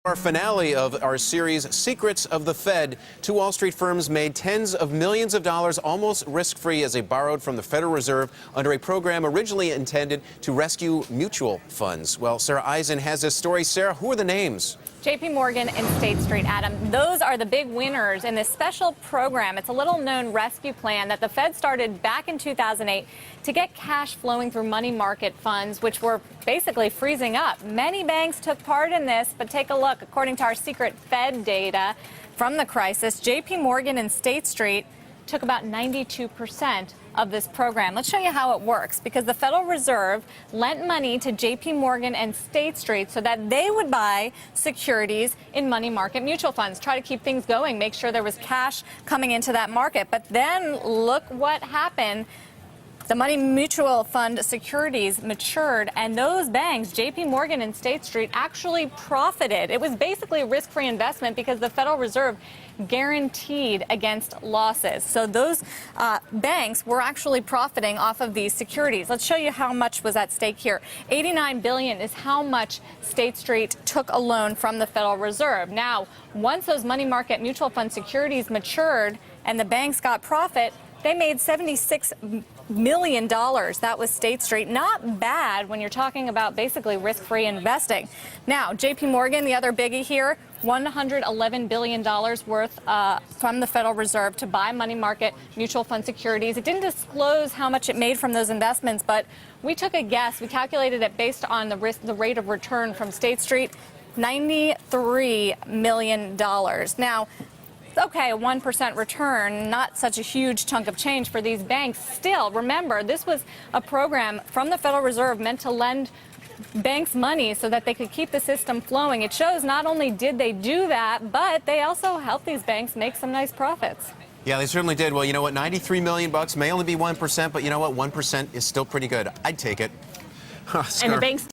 Our finale of our series, Secrets of the Fed. Two Wall Street firms made tens of millions of dollars almost risk-free as they borrowed from the Federal Reserve under a program originally intended to rescue mutual funds. Well, Sarah Eisen has this story. Sarah, who are the names? JPMorgan and State Street, Adam. Those are the big winners in this special program. It's a little-known rescue plan that the Fed started back in 2008 to get cash flowing through money market funds, which were basically freezing up. Many banks took part in this, but take a look. According to our secret Fed data from the crisis, JPMorgan and State Street took about 92% of this program. Let's show you how it works, because the Federal Reserve lent money to JPMorgan and State Street so that they would buy securities in money market mutual funds, try to keep things going, make sure there was cash coming into that market. But then look what happened. The money mutual fund securities matured, and those banks, JPMorgan and State Street, actually profited. It was basically a risk-free investment because the Federal Reserve guaranteed against losses. So those banks were actually profiting off of these securities. Let's show you how much was at stake here. $89 billion is how much State Street took a loan from the Federal Reserve. Now, once those money market mutual fund securities matured and the banks got profit, they made $76 million. That was State Street. Not bad when you're talking about basically risk-free investing. Now, JPMorgan, the other biggie here, $111 billion worth from the Federal Reserve to buy money market mutual fund securities. It didn't disclose how much it made from those investments, but we took a guess. We calculated it based on the rate of return from State Street, $93 million. Now, okay, a 1% return, not such a huge chunk of change for these banks. Still, remember, this was a program from the Federal Reserve meant to lend banks money so that they could keep the system flowing. It shows not only did they do that, but they also helped these banks make some nice profits. Yeah, they certainly did. Well, you know what? $93 million may only be 1%, but you know what? 1% is still pretty good. I'd take it. And the banks